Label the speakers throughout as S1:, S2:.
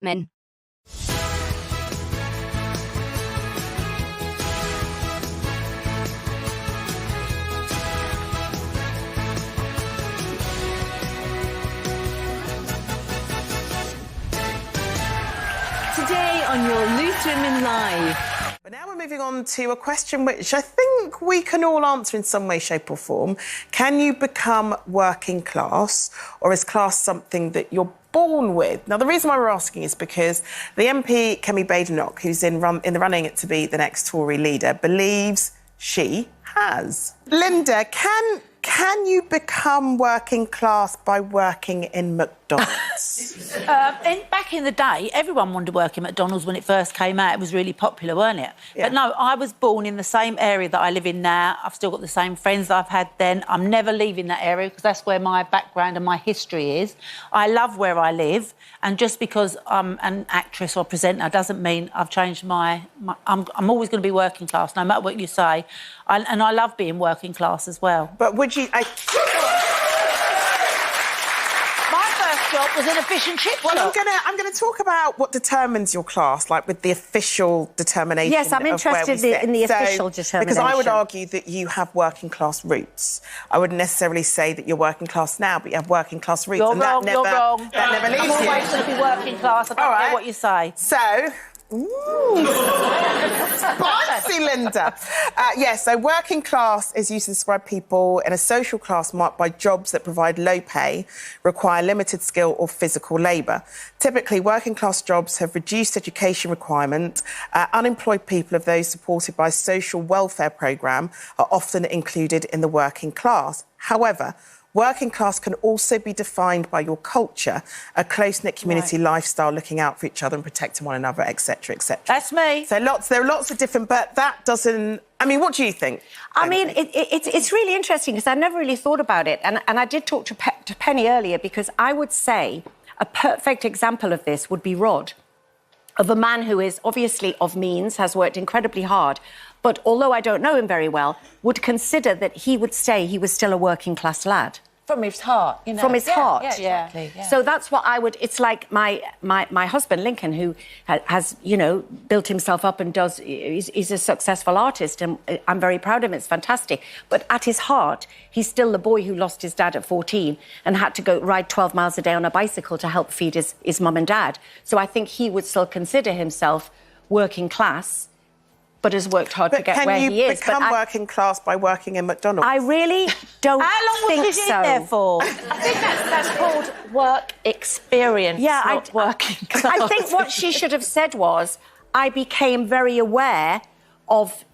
S1: men.
S2: Today on your Loose Women Live.
S3: But now we're moving on to a question which I think we can all answer in some way, shape or form. Can you become working class, or is class something that you're born with? Now, the reason why we're asking is because the MP, Kemi Badenoch, who's in the running to be the next Tory leader, believes she has. Linda, can you become working class by working in McDonald's?
S4: Back in the day, everyone wanted to work in McDonald's when it first came out. It was really popular, weren't it?
S3: Yeah.
S4: But no, I was born in the same area that I live in now. I've still got the same friends that I've had then. I'm never leaving that area because that's where my background and my history is. I love where I live, and just because I'm an actress or presenter doesn't mean I've changed I'm always going to be working class, no matter what you say. And I love being working class as well.
S3: But would you...
S4: My first job was in a fish and chip
S3: Well,
S4: shop.
S3: I'm gonna talk about what determines your class, like with the official determination.
S1: Yes, I'm
S3: of where we
S1: interested
S3: sit.
S1: in the
S3: So,
S1: official determination.
S3: Because I would argue that you have working class roots. I wouldn't necessarily say that you're working class now, but you have working class roots.
S4: You're
S3: and
S4: wrong,
S3: that never,
S4: you're wrong.
S3: That never leaves
S4: I'm
S3: you.
S4: always going to be working class. I don't care what you say.
S3: So... Ooh. Spicy, Linda. So working class is used to describe people in a social class marked by jobs that provide low pay, require limited skill or physical labour. Typically, working class jobs have reduced education requirement. Unemployed people of those supported by social welfare programme are often included in the working class. However, working class can also be defined by your culture, a close-knit community lifestyle, looking out for each other and protecting one another, etc., etc.
S4: That's me.
S3: So there are lots of different, but that doesn't... I mean, what do you think?
S1: I mean, it's really interesting because I never really thought about it. And I did talk to Penny earlier because I would say a perfect example of this would be Rod, of a man who is obviously of means, has worked incredibly hard, but although I don't know him very well, would consider that he would say he was still a working class lad.
S5: From his heart, you know.
S1: From his heart.
S5: Yeah, exactly. Yeah.
S1: So that's what I would... It's like my husband, Lincoln, who has, you know, built himself up and he's a successful artist, and I'm very proud of him. It's fantastic. But at his heart, he's still the boy who lost his dad at 14 and had to go ride 12 miles a day on a bicycle to help feed his mum and dad. So I think he would still consider himself working class, but has worked hard to get where he is.
S3: Can you become working class by working in McDonald's?
S1: I really don't
S4: How long
S1: think
S4: was he
S1: so.
S4: in there for?
S5: I think that's called work experience, not working class.
S1: I think what she should have said was, I became very aware of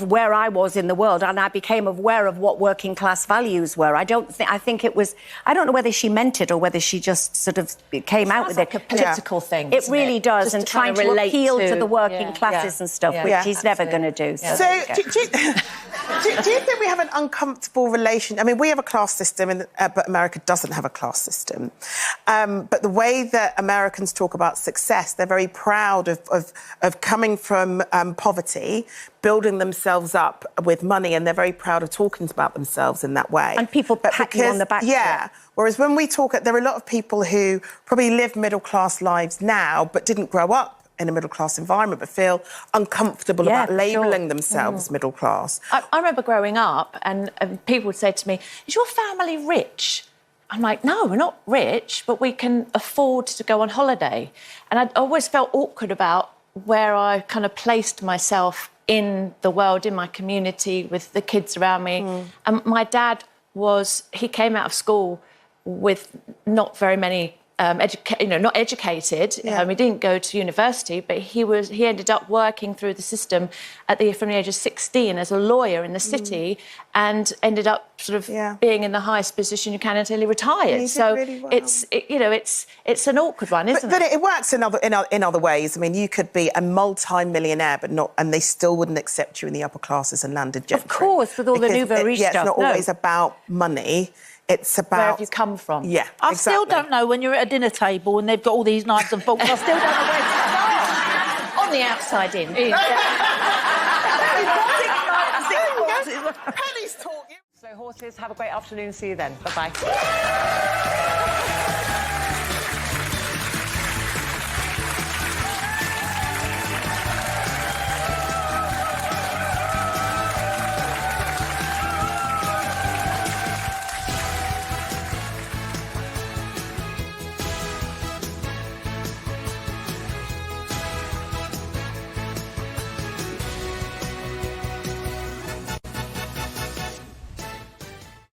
S1: where I was in the world, and I became aware of what working class values were. I think it was... I don't know whether she meant it or whether she just sort of came out with
S5: like
S1: it.
S5: a political thing.
S1: It really does,
S5: Just
S1: and
S5: to
S1: trying
S5: kind of
S1: to
S5: relate
S1: appeal to the working
S5: yeah,
S1: classes and stuff,
S5: yeah.
S1: which
S5: Yeah,
S1: he's never going to do.
S5: Yeah.
S3: So, do you think we have an uncomfortable relation? I mean, we have a class system, but America doesn't have a class system. But the way that Americans talk about success, they're very proud of coming from poverty, building themselves up with money, and they're very proud of talking about themselves in that way.
S1: And people pat you on the back.
S3: Yeah. Whereas when we talk, there are a lot of people who probably live middle-class lives now but didn't grow up in a middle-class environment but feel uncomfortable about labelling themselves middle class.
S5: I remember growing up and people would say to me, is your family rich? I'm like, no, we're not rich, but we can afford to go on holiday. And I always felt awkward about where I kind of placed myself in the world, in my community, with the kids around me. And my dad he came out of school with not very many not educated.
S3: Yeah.
S5: He didn't go to university, but he ended up working through the system from the age of 16 as a lawyer in the city, and ended up sort of being in the highest position you can until he retired. So
S3: really well.
S5: it's an awkward one, isn't it?
S3: But it works in other ways. I mean, you could be a multi-millionaire, and they still wouldn't accept you in the upper classes and landed gentry.
S1: Of course, with all the nouveau riche stuff.
S3: It's not always about money. It's about...
S5: Where have you come from?
S3: Yeah,
S4: I still don't know when you're at a dinner table and they've got all these knives and forks. I still don't know where to start.
S5: On the outside in.
S3: Penny's taught you.
S6: So horses, have a great afternoon. See you then. Bye-bye.